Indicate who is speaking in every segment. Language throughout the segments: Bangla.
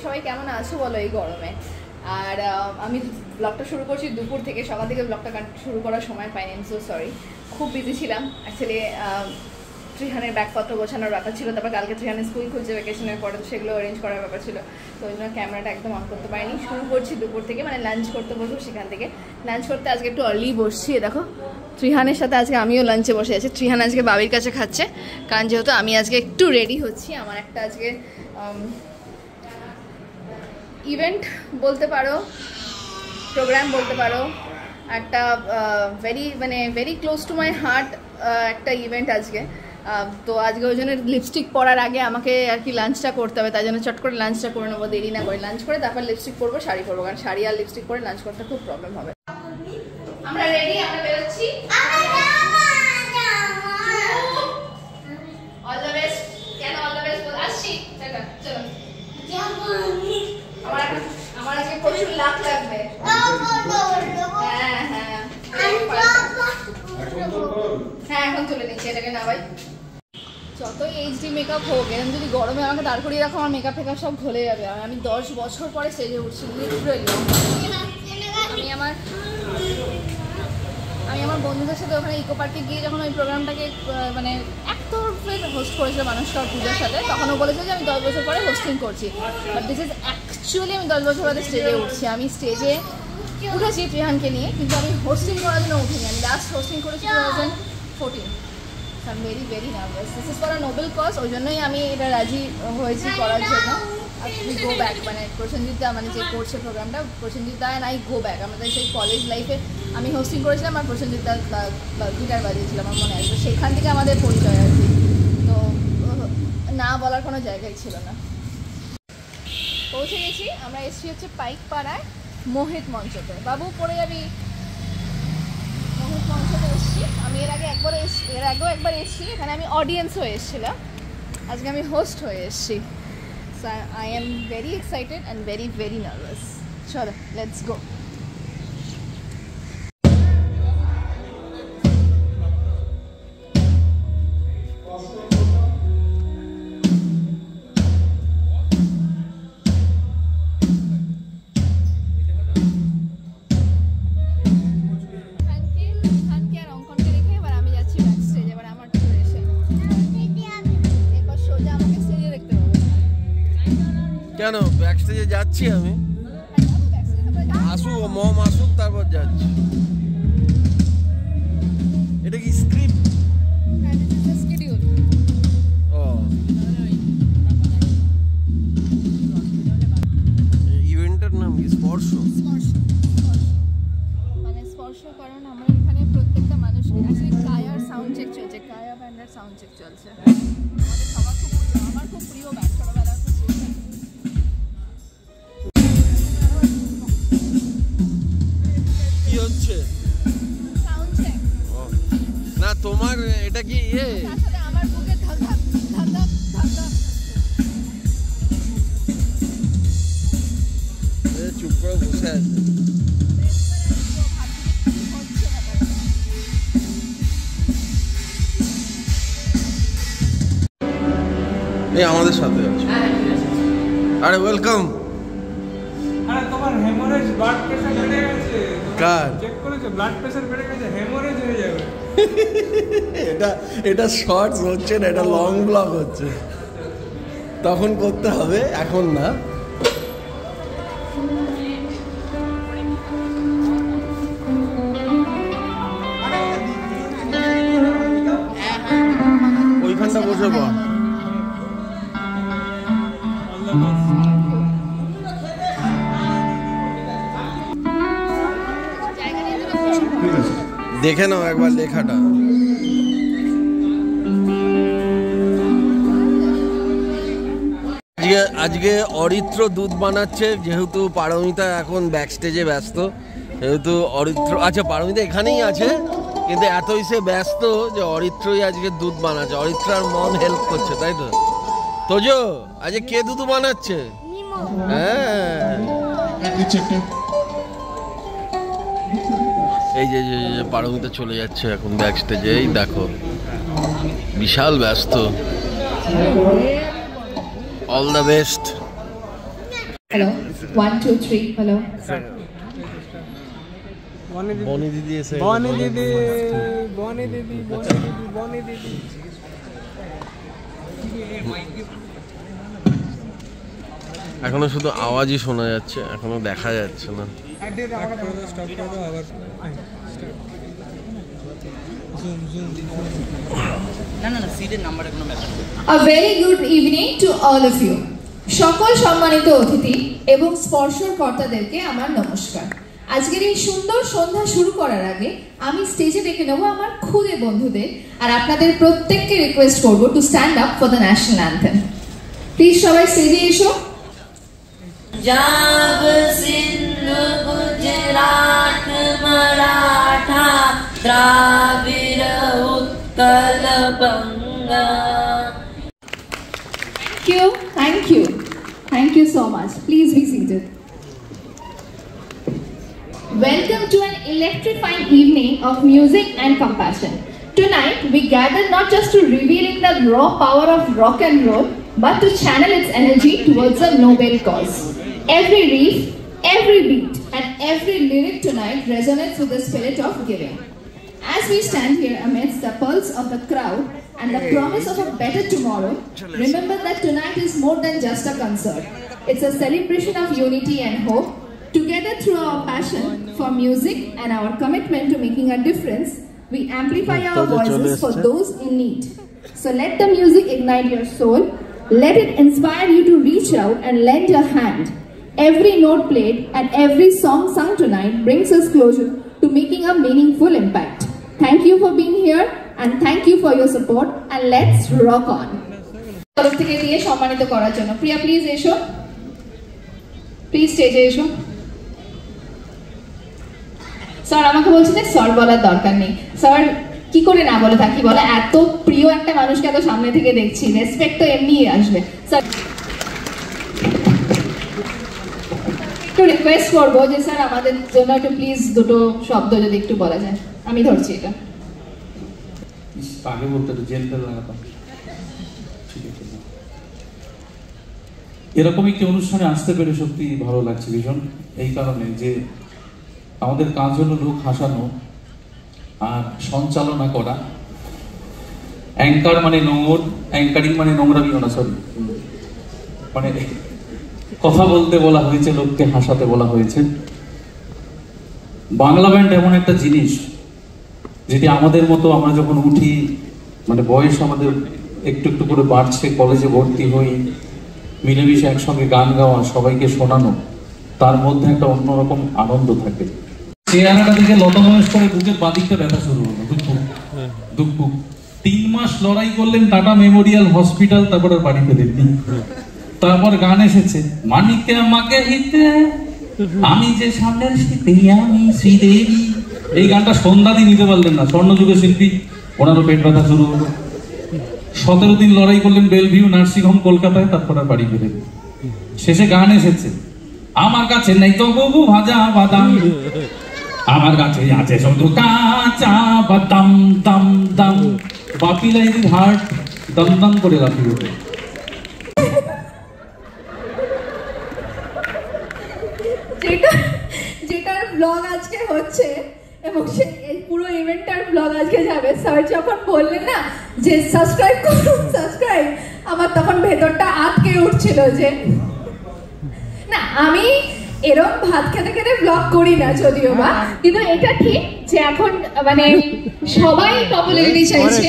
Speaker 1: সবাই কেমন আছো বলো এই গরমে। আর আমি ব্লগটা শুরু করছি দুপুর থেকে, সকাল থেকে ব্লগটা শুরু করার সময় পাইনি, আই এম সো সরি, খুব বিজি ছিলাম অ্যাকচুয়ালি। ত্রিহানের ব্যাগপত্র গোছানোর ব্যাপার ছিল, তারপর কালকে ত্রিহানের স্কুল খুলছে ভ্যাকেশনের পরে, তো সেগুলো অ্যারেঞ্জ করার ব্যাপার ছিল, তো ওই জন্য ক্যামেরাটা একদম অন করতে পারিনি। শুরু করছি দুপুর থেকে, মানে লাঞ্চ করতে বসবো সেখান থেকে। লাঞ্চ করতে আজকে একটু আর্লি বসছি, দেখো ত্রিহানের সাথে আজকে আমিও লাঞ্চে বসে আছি। ত্রিহান আজকে বাবির কাছে খাচ্ছে, কারণ যেহেতু আমি আজকে একটু রেডি হচ্ছি, আমার একটা আজকে ইভেন্ট বলতে পারো, প্রোগ্রাম বলতে পারো, একটা very close to my heart একটা ইভেন্ট আজকে। তো আজকে ওই জন্য লিপস্টিক পরার আগে আমাকে আর কি লাঞ্চটা করতে হবে, তাই জন্য চট করে লাঞ্চটা করে নেবো, দেরি না করে লাঞ্চ করে তারপর লিপস্টিক পরবো, শাড়ি পরবো, কারণ শাড়ি আর লিপস্টিক পরে লাঞ্চ করতে খুব প্রবলেম হবে। আমরা রেডি, আমরা বেরোচ্ছি। All the best. কেন অল দ্য বেস্ট বল? আসছি, চলো। আমার আজকে প্রচুর লাখ লাগবে। হ্যাঁ এখন তুলে নিচ্ছি এটাকে, না ভাই যতই এইচডি মেকআপ হোক, এরকম যদি গরমে আমাকে দাঁড় করিয়ে রাখো, আমার মেকআপ ফেকআপ সব ঘলে যাবে। আমি 10 বছর পরে স্টেজে উঠছি লিটারালি। আমি আমার বন্ধুদের সাথে ওখানে ইকো পার্কে গিয়ে যখন ওই প্রোগ্রামটাকে মানে একতরফের হোস্ট করেছিল মানুষটার পূজার সাথে, তখন ও বলেছে যে আমি 10 বছর পরে হোস্টিং করছি, বাট দিস ইজ অ্যাকচুয়ালি আমি 10 বছর পরে স্টেজে উঠছি। আমি স্টেজে উঠেছি ত্রিহানকে নিয়ে, কিন্তু আমি হোস্টিং করার জন্য উঠিনি। আমি লাস্ট হোস্টিং করেছি 2014। I am very nervous. This is for a noble cause, ওই জন্যই আমি এটা রাজি হয়েছি করার জন্য। উই গো ব্যাক, মানে প্রসেনজিৎ দা, মানে যে করছে প্রোগ্রামটা, Prosenjit da and I go back. আমাদের সেই কলেজ লাইফে আমি হোস্টিং করেছিলাম আর প্রসেনজিৎ দা গিটার বাজিয়েছিলাম, আমার মনে আছে। সেখান থেকে আমাদের পরিচয় আর কি, তো না বলার কোনো জায়গাই ছিল না। পৌঁছে গেছি, আমরা এসছি হচ্ছে পাইক পাড়ায় মোহিত মঞ্চতে। বাবু পড়ে যাবি। মোহিত মঞ্চতে এসছি আমি, এর আগেও একবার এসছি, এখানে আমি অডিয়েন্স হয়ে এসেছিলাম, আজকে আমি হোস্ট হয়ে এসছি। So I am very excited and very nervous. Chalo, let's go.
Speaker 2: কেন ব্যাক স্টেজে যাচ্ছি আমি? আসুক মম আসুক, তারপর যাচ্ছি। এটা কি স্ক্রিপ্ট? ও ইভেন্টের নাম কি? স্পর্শ।
Speaker 1: মানে স্পর্শ, কারণ আমার এখানে প্রত্যেকটা মানুষ কায়ার সাউন্ড চেক চলছে, কায়া ব্যান্ডের সাউন্ড চেক চলছে। আমাদের সবার খুব প্রিয়, আমার খুব প্রিয় ব্যান্ড, ছোটবেলার খুব প্রিয়।
Speaker 2: না তোমার এটা কি ইয়ে?
Speaker 1: আমার বুকে ধাক ধাক ধাক ধাক ধাক ধাক।
Speaker 2: চুপ করে বসে আছে। এই আমাদের সাথে আছে। আরে ওয়েলকাম।
Speaker 3: আরে তোমার হেমোরেজ ব্লাড প্রেসার বেড়ে গেছে।
Speaker 2: কার?
Speaker 3: চেক করেছো? ব্লাড প্রেসার বেড়ে গেছে, হেমোরেজ হয়ে যাবে।
Speaker 2: এটা শর্টস হচ্ছে না, এটা লং ব্লগ হচ্ছে, তখন করতে হবে, এখন না। ওইখানটা বসে বল। দেখে নাও একবার লেখাটা। আজকে অরিত্র দুধ বানাচ্ছে, যেহেতু পারমিতা এখন ব্যাক স্টেজে ব্যস্ত, যেহেতু অরিত্র, আচ্ছা পারমিতা এখানেই আছে, কিন্তু এতই সে ব্যস্ত যে অরিত্রই আজকে দুধ বানাচ্ছে। অরিত্রার মন হেল্প করছে, তাই তো? তোজো আজকে কে দুধ বানাচ্ছে? হ্যাঁ, এই যে পারমিতা চলে যাচ্ছে এখন ব্যাক স্টেজে। এই দেখো বিশাল ব্যস্ত। All the best.
Speaker 1: Hello 1 2 3 hello.
Speaker 2: বনি দিদি এসে এখনো শুধু আওয়াজই শোনা যাচ্ছে, এখনো দেখা যাচ্ছে না।
Speaker 1: A very good evening to all of you. সকল সম্মানিত অতিথি এবং স্পর্শর কর্তাদেরকে আমার নমস্কার। আজকের এই সুন্দর সন্ধ্যা শুরু করার আগে আমি স্টেজে ডেকে নেব আমার খুদে বন্ধুদের, আর আপনাদের প্রত্যেককে রিকোয়েস্ট করব to stand up for the national anthem. Please সবাই স্টেজে এসো।
Speaker 4: पंजाब सिंध गुजरात मराठा द्राविड़ उत्कल बंगा।
Speaker 1: Thank you so much. Please be seated. Welcome to an electrifying evening of music and compassion. Tonight we gather not just to revealing the raw power of rock and roll, but to channel its energy towards a noble cause. Every riff, every beat, and every lyric tonight resonates with the spirit of giving. As we stand here amidst the pulse of the crowd and the promise of a better tomorrow, remember that tonight is more than just a concert. It's a celebration of unity and hope. Together through our passion for music and our commitment to making a difference, we amplify our voices for those in need. So let the music ignite your soul. Let it inspire you to reach out and lend a hand. Every note played and every song sung tonight brings us closer to making a meaningful impact. Thank you for being here and thank you for your support, and let's rock on. তরফ থেকে দিয়ে সম্মানিত করার জন্য প্রিয়া প্লিজ এসো, প্লিজ স্টেজে এসো। স্যার আমাকে বলছে যে স্যার বলার দরকার নেই। স্যার কি করে না বলে থাকি বলে, এত প্রিয় একটা মানুষকে এত সামনে থেকে দেখছি, রেসপেক্ট তো এমনিই আসবে। স্যার একটু রিকোয়েস্ট করবো যে স্যার আমাদের জন্য একটু প্লিজ দুটো শব্দ যদি একটু বলা যায়। আমি ধরছি এটা।
Speaker 5: আগে বলতে জেন্টাল লাগাতাম। ঠিক আছে, এরকম একটি অনুষ্ঠানে আসতে পেরে সত্যি ভালো লাগছে ভীষণ। এই কারণে যে আমাদের কাজ হলো লোক হাসানো আর সঞ্চালনা করা। অ্যাঙ্কার মানে নোংর, অ্যাঙ্কারিং মানে নোংরামি না, সরি, মানে কথা বলতে বলা হয়েছে, লোককে হাসাতে বলা হয়েছে। বাংলা ব্যান্ড এমন একটা জিনিস যেটি আমাদের মতো, আমরা যখন উঠি, মানে বয়স আমাদের একটু একটু করে বাড়ছে, কলেজে ভর্তি হই, মিলেমিশে একসঙ্গে গান গাওয়া, সবাইকে শোনানো, তার মধ্যে একটা অন্যরকম আনন্দ থাকে। চেহারাটা থেকে লতামহেশ করে বুকের বাদিকটা ব্যথা শুরু হলো, দুঃখ 3 মাস লড়াই করলেন টাটা মেমোরিয়াল হসপিটাল, তারপর আর বাড়ি ফেরেননি। তারপর গান এসেছে মানিকে আমাকে হিতে আমি যে সামনের শীতে আমি শ্রীদেবী। এই গানটা সন্ধ্যাদি নিতে পারলেন না, স্বর্ণযুগের শিল্পী, ওনারও পেট ব্যথা শুরু হলো। 17 দিন লড়াই করলেন বেলভিউ নার্সিং হোম কলকাতায়, তারপর আর বাড়ি ফেরেন। শেষে গান এসেছে আমার কাছে নেই তো বহু ভাজা বাদাম, আমার কাছে আছে শুধু কাঁচা বাদাম, দাম দাম বাপি লাইদি হার্ট দম দম করে রাখি ওঠে।
Speaker 1: যেটার ব্লগ আজকে হচ্ছে এবং এই পুরো ইভেন্টটার ব্লগ আজকে যাবে, স্যার যখন বললেন না যে সাবস্ক্রাইব করুন সাবস্ক্রাইব, আমার তখন ভেতরটা আটকে উঠছিল যে না, আমি এরকম ভাত খেতে খেতে ব্লগ করি না যদিও বা, কিন্তু এটা ঠিক যে এখন মানে সবাই পপুলারিটি চাইছে,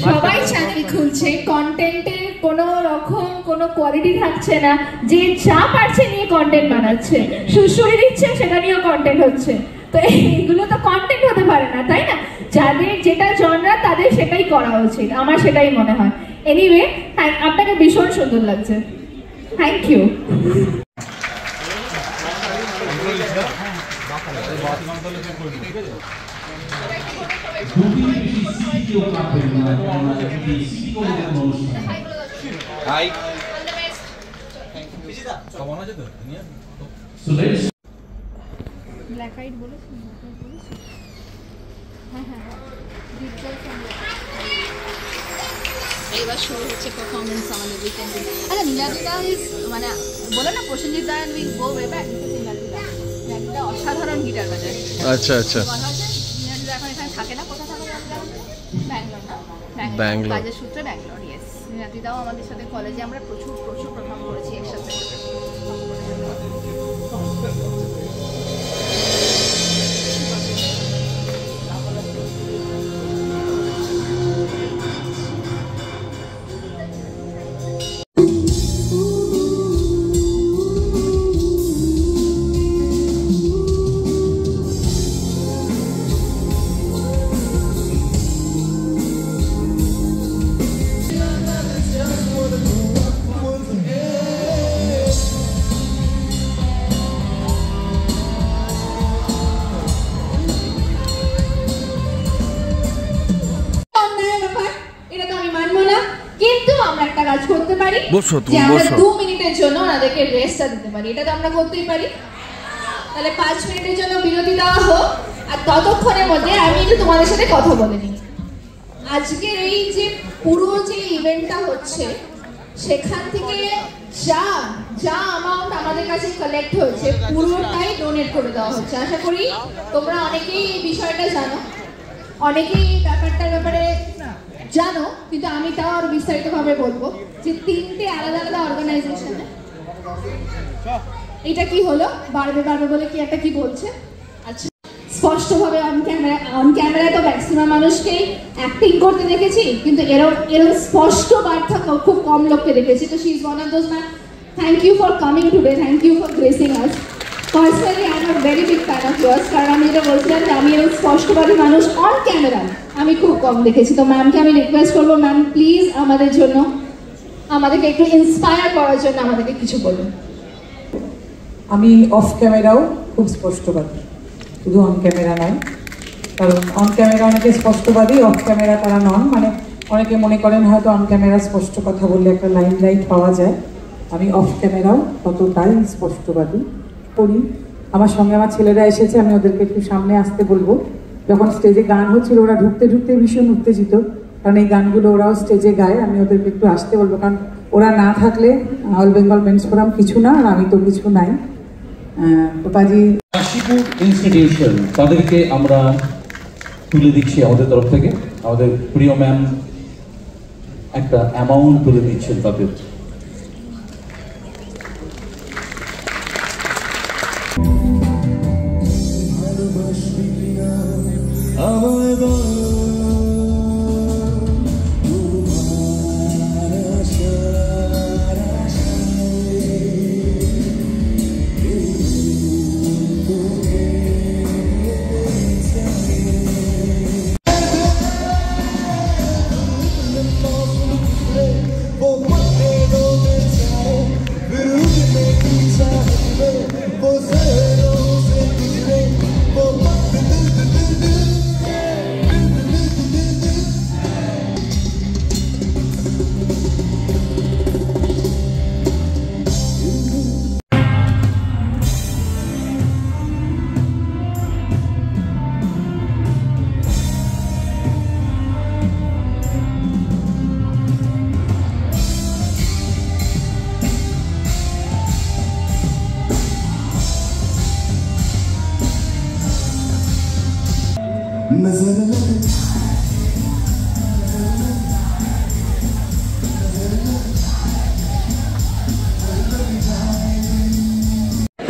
Speaker 1: সবাই চ্যানেল খুলছে, কন্টেন্টের কোনো রকম কোনো কোয়ালিটি থাকছে না, যে যা পারছে নিয়ে কন্টেন্ট বানাচ্ছে, সুশ্রী দিচ্ছে সেটা নিয়েও কন্টেন্ট হচ্ছে। তো এইগুলো তো কন্টেন্ট হতে পারে না, তাই না? যাদের যেটা জনরা তাদের সেটাই করা উচিত, আমার সেটাই মনে হয়। এনিওয়ে আপনাকে ভীষণ সুন্দর লাগছে, thank you.
Speaker 2: Hi
Speaker 1: black eyed বলেছি, হ্যাঁ এইবার শুরু হচ্ছে পারফরমেন্স আমাদের উইকেন্ডে। আচ্ছা নীলাদিতা ইজ মানে বলে না Prosenjit da and will go way back, Niladita অসাধারণ গিটার বাজায়।
Speaker 2: আচ্ছা আচ্ছা
Speaker 1: কথা হচ্ছে নীলাদিতা এখন এখানে থাকে না, কোথায় থাকে ব্যাঙ্গালোর না?
Speaker 2: ব্যাঙ্গালোর।
Speaker 1: কাজের সূত্রে ব্যাঙ্গালোর। ইয়েস, নীলাদিতাও আমাদের সাথে কলেজে আমরা প্রচুর পারফর্ম করেছি একসাথে। কাজ করতে পারি যে আমরা 2 মিনিটের জন্য ওনাদেরকে রেস্টটা দিতে পারি, এটা তো আমরা করতেই পারি। তাহলে 5 মিনিটের জন্য বিরতি দেওয়া হোক, আর ততক্ষণের মধ্যে আমি একটু তোমাদের সাথে কথা বলে নিই। আজকের এই যে পুরো যে ইভেন্টটা হচ্ছে সেখান থেকে যা অ্যামাউন্ট আমাদের কাছে কালেক্ট হয়েছে পুরোটাই ডোনেট করে দেওয়া হচ্ছে। আশা করি তোমরা অনেকেই এই বিষয়টা জানো, অনেকেই এই ব্যাপারটার ব্যাপারে জানো, কিন্তু আমি তাও আরো বিস্তারিতভাবে বলবো যে 3টে আলাদা অর্গানাইজেশনে এটা কি হলো বারবে বলে কি একটা কি বলছে। আচ্ছা স্পষ্টভাবে অন ক্যামেরা তো ম্যাক্সিমাম মানুষকেই অ্যাক্টিং করতে দেখেছি, কিন্তু এরকম স্পষ্ট বার্তা খুব কম লোককে দেখেছি। তো she is one of those man. Thank you for coming today, thank you for gracing us. Personally I am a very big fan of yours, কারণ আমি যেটা বলছিলাম যে আমি এরকম স্পষ্টবাদী মানুষ অন ক্যামেরা আমি খুব কম দেখেছি। তো ম্যামকে আমি রিকোয়েস্ট করবো, ম্যাম প্লিজ আমাদেরকে একটু ইন্সপায়ার করার জন্য আমাদেরকে কিছু বলুন।
Speaker 6: আমি অফ ক্যামেরাও খুব স্পষ্টবাদী, শুধু অন ক্যামেরা নয়। কারণ অন ক্যামেরা অনেকে স্পষ্টবাদী, অফ ক্যামেরা তারা নন। মানে অনেকে মনে করেন হয়তো অন ক্যামেরা স্পষ্ট কথা বললে একটা লাইট পাওয়া যায়, আমি অফ ক্যামেরাও ততটাই স্পষ্টবাদী করি। আমার সঙ্গে আমার ছেলেরা এসেছে, আমি ওদেরকে একটু সামনে আসতে বলবো। যখন স্টেজে গান হচ্ছিল ওরা ঢুকতে ভীষণ উত্তেজিত, কারণ এই গানগুলো ওরাও স্টেজে গায়। আমি ওদেরকে একটু আসতে বলবো, কারণ ওরা না থাকলে অল বেঙ্গল মেন্স ফোরাম কিছু না, আর আমি তো কিছু নাই। তো কাজী
Speaker 5: কাশীপুর ইনস্টিটিউশন তাদেরকে আমরা তুলে দিচ্ছি আমাদের তরফ থেকে। আমাদের প্রিয় ম্যাম একটা অ্যামাউন্ট তুলে দিচ্ছেন তাদের।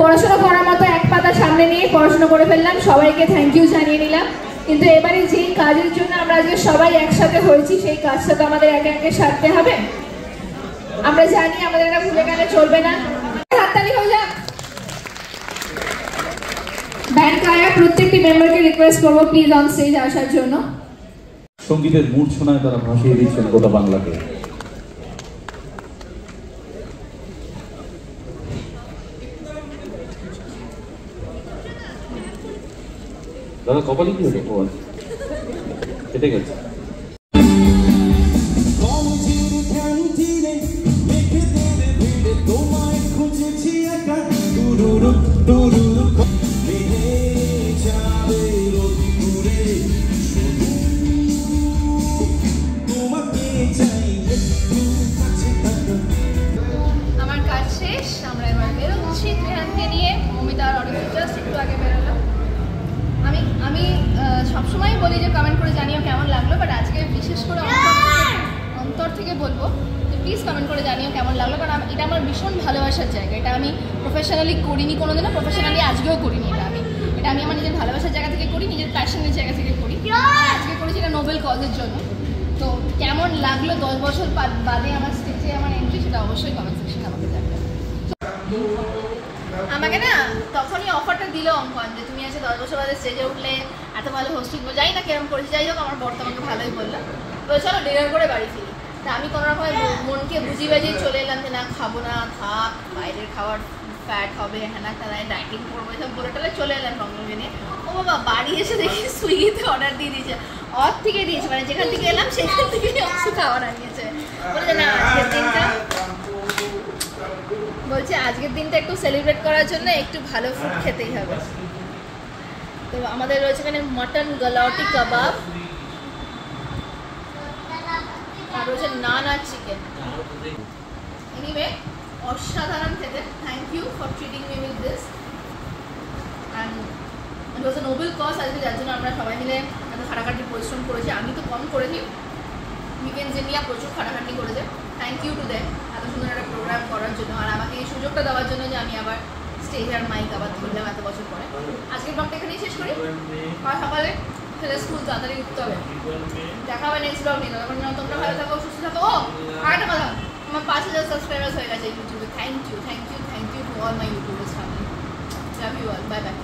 Speaker 1: পড়াশোনা করার মতো এক পাতা সামনে নিয়ে পড়াশোনা করে ফেললাম, সবাইকে থ্যাংক ইউ জানিয়ে নিলাম। কিন্তু এবারে যেই কাজের জন্য আমরা আজকে সবাই একসাথে হয়েছি সেই কাজটা তো আমাদের একে একে সারতে হবে। আমরা জানি আমাদের এটা ভুলে গেলে চলবে না। হাততালি হয়ে যাক। ব্যান্ড কায়া প্রত্যেকটি মেম্বারকে রিকোয়েস্ট করবো প্লিজ অন স্টেজ আসার জন্য।
Speaker 5: সঙ্গীতের মূর্ছনায় তারা ভাসিয়ে দিচ্ছেন গোটা বাংলাকে। দাদা কপালে কি হলো? ও আছে, কেটে গেছে।
Speaker 1: আমার কাজ শেষ, আমরা এবার বেরোচ্ছি ধ্যানকে নিয়ে। মমিতা আর অরিত্র জাস্ট একটু আগে বেরোলো। আমি সবসময় বলি যে কমেন্ট করে জানিও কেমন লাগলো, বাট আজকে বিশেষ করে অন্তর থেকে বলবো যে প্লিজ কমেন্ট করে জানিও কেমন লাগলো, কারণ এটা আমার ভীষণ ভালোবাসার জায়গা। এটা আমি প্রফেশনালি করিনি কোনোদিনও, প্রফেশনালি আজকেও করিনি। এটা আমি আমার নিজের ভালোবাসার জায়গা থেকে করি, নিজের প্যাশনের জায়গা থেকে করি। আজকে করেছি এটা নোবেল কজের জন্য। তো কেমন লাগলো 10 বছর বাদে আমার স্টেজে আমার এন্ট্রি, সেটা অবশ্যই কমেন্ট সেকশনে আমাকে জানাবে। আমাকে না তখনই অফারটা দিল অঙ্কন যে তুমি আছে 10 বছর বাদে স্টেজে উঠলে এত ভালো হোস্টিং যাই না কেরম করেছি, যাই হোক আমার বর তো আমাকে ভালোই বললো, বলে চলো ডিনার করে বাড়ি ফিরি। তা আমি কোনো রকম মনকে বুঝিয়ে বাজিয়ে চলে এলাম যে না খাবো না, থাক বাইরের খাবার ফ্যাট হবে, হ্যাঁ তারা ডায়েটিং করবো এসব বলে টলে চলে এলাম রঙে নিয়ে। ও বাবা বাড়ি এসে দেখি সুইগিতে অর্ডার দিয়ে দিয়েছে, অর থেকে দিয়েছে, মানে যেখান থেকে এলাম সেখান থেকে অবশ্য খাবার আনিয়েছে। বলে না আজকের দিনটা, বলছে আজকের দিনটা একটু সেলিব্রেট করার জন্য একটু ভালো ফুড খেতেই হবে। তো আমাদের রয়েছে এখানে মটন গলাউটি কাবাব, আর রয়েছে নান আর চিকেন। এনিওয়ে অসাধারণ খেতে, thank you for treating me with this and it was a noble cause আজকে, যার জন্য আমরা সবাই মিলে এত খাটাখাটি পরিশ্রম করেছি। আমি তো কম করেছি, উইকেন্ড জেনিয়া প্রচুর খাটাখাটি করেছে। থ্যাংক ইউ টু দেম এত সুন্দর একটা প্রোগ্রাম করার জন্য, আর আমাকে এই সুযোগটা দেওয়ার জন্য যে আমি আবার স্টেজ আর মাইক আবার ধরলাম এত বছর পরে। আজকের ব্লগটা এখানেই শেষ করি, আর সকালে ছেলে স্কুল তাড়াতাড়ি উঠতে হবে। দেখা হবে নেক্সট ব্লগ নিয়ে, তখন তোমরা ভালো থাকো, সুস্থ থাকো। ও আর একটা কথা, আমার 5000 সাবস্ক্রাইবার্স হয়ে গেছে ইউটিউবে। Thank you to all my YouTubers family, love you all, bye by.